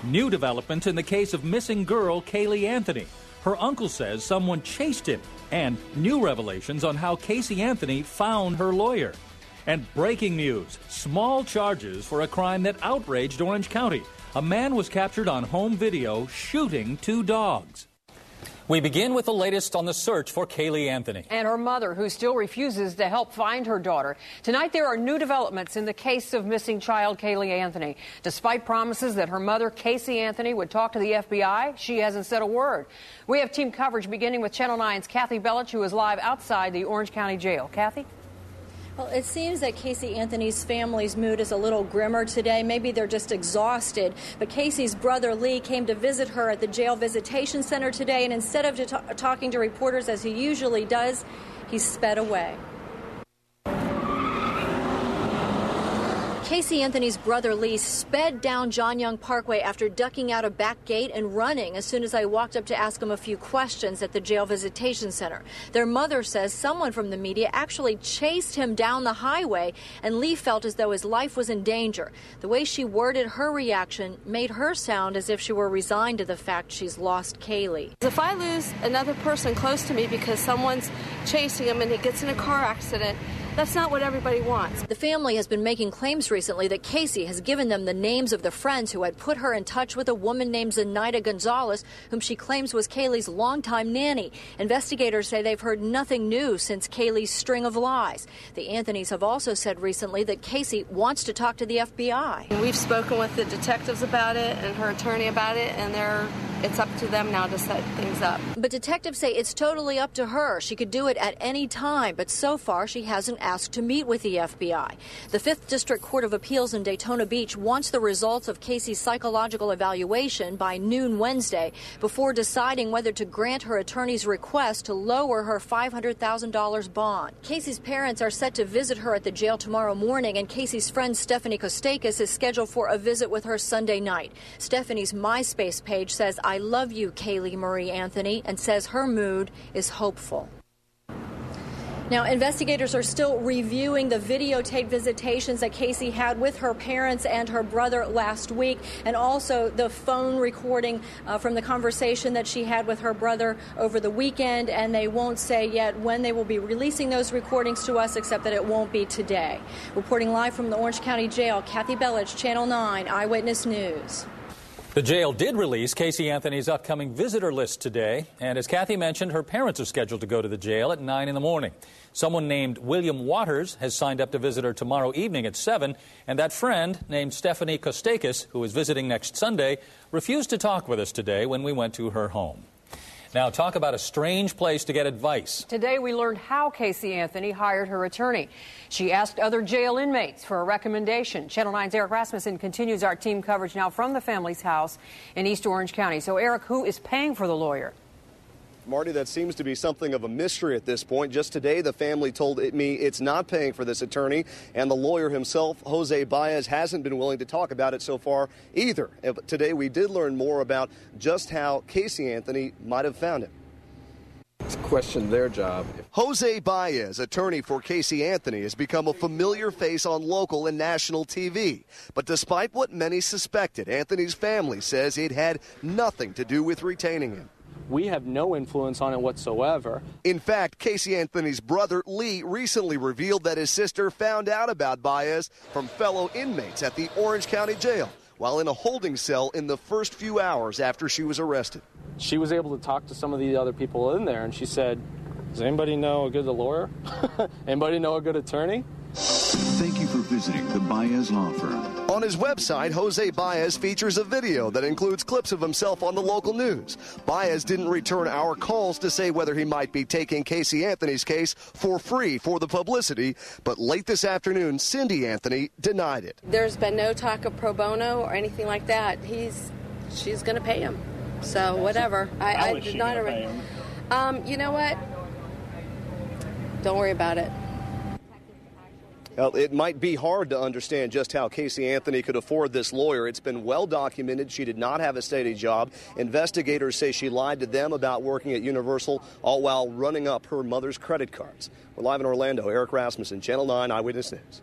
New developments in the case of missing girl Kaylee Anthony. Her uncle says someone chased him. And new revelations on how Casey Anthony found her lawyer. And breaking news, small charges for a crime that outraged Orange County. A man was captured on home video shooting 2 dogs. We begin with the latest on the search for Kaylee Anthony. And her mother, who still refuses to help find her daughter. Tonight, there are new developments in the case of missing child Kaylee Anthony. Despite promises that her mother, Casey Anthony, would talk to the FBI, she hasn't said a word. We have team coverage beginning with Channel 9's Kathy Bellich, who is live outside the Orange County Jail. Kathy? Well, it seems that Casey Anthony's family's mood is a little grimmer today. Maybe they're just exhausted. But Casey's brother, Lee, came to visit her at the jail visitation center today, and instead of talking to reporters as he usually does, he sped away. Casey Anthony's brother Lee sped down John Young Parkway after ducking out a back gate and running as soon as I walked up to ask him a few questions at the jail visitation center. Their mother says someone from the media actually chased him down the highway, and Lee felt as though his life was in danger. The way she worded her reaction made her sound as if she were resigned to the fact she's lost Kaylee. If I lose another person close to me because someone's chasing him and he gets in a car accident, that's not what everybody wants. The family has been making claims recently that Casey has given them the names of the friends who had put her in touch with a woman named Zenaida Gonzalez, whom she claims was Kaylee's longtime nanny. Investigators say they've heard nothing new since Kaylee's string of lies. The Anthonys have also said recently that Casey wants to talk to the FBI. We've spoken with the detectives about it and her attorney about it, and it's up to them now to set things up. But detectives say it's totally up to her. She could do it at any time, but so far she hasn't asked to meet with the FBI. The 5th District Court of Appeals in Daytona Beach wants the results of Casey's psychological evaluation by noon Wednesday before deciding whether to grant her attorney's request to lower her $500,000 bond. Casey's parents are set to visit her at the jail tomorrow morning, and Casey's friend Stephanie Kostakis is scheduled for a visit with her Sunday night. Stephanie's MySpace page says, "I love you, Kaylee Marie Anthony," and says her mood is hopeful. Now, investigators are still reviewing the videotaped visitations that Casey had with her parents and her brother last week, and also the phone recording from the conversation that she had with her brother over the weekend, and they won't say yet when they will be releasing those recordings to us, except that it won't be today. Reporting live from the Orange County Jail, Kathy Bellich, Channel 9 Eyewitness News. The jail did release Casey Anthony's upcoming visitor list today, and as Kathy mentioned, her parents are scheduled to go to the jail at 9 in the morning. Someone named William Waters has signed up to visit her tomorrow evening at 7, and that friend named Stephanie Kostakis, who is visiting next Sunday, refused to talk with us today when we went to her home. Now, talk about a strange place to get advice. Today, we learned how Casey Anthony hired her attorney. She asked other jail inmates for a recommendation. Channel 9's Eric Rasmussen continues our team coverage now from the family's house in East Orange County. So, Eric, who is paying for the lawyer? Marty, that seems to be something of a mystery at this point. Just today, the family told me it's not paying for this attorney, and the lawyer himself, Jose Baez, hasn't been willing to talk about it so far either. Today, we did learn more about just how Casey Anthony might have found him. Question their job. Jose Baez, attorney for Casey Anthony, has become a familiar face on local and national TV. But despite what many suspected, Anthony's family says it had nothing to do with retaining him. We have no influence on it whatsoever. In fact, Casey Anthony's brother, Lee, recently revealed that his sister found out about Baez from fellow inmates at the Orange County Jail while in a holding cell in the first few hours after she was arrested. She was able to talk to some of the other people in there, and she said, "Does anybody know a good lawyer? Anybody know a good attorney?" Thank you for visiting the Baez Law Firm. On his website, Jose Baez features a video that includes clips of himself on the local news. Baez didn't return our calls to say whether he might be taking Casey Anthony's case for free for the publicity, but late this afternoon, Cindy Anthony denied it. There's been no talk of pro bono or anything like that. She's going to pay him. So whatever. I did not already. You know what? Don't worry about it. Well, it might be hard to understand just how Casey Anthony could afford this lawyer. It's been well documented she did not have a steady job. Investigators say she lied to them about working at Universal, all while running up her mother's credit cards. We're live in Orlando. Eric Rasmussen, Channel 9 Eyewitness News.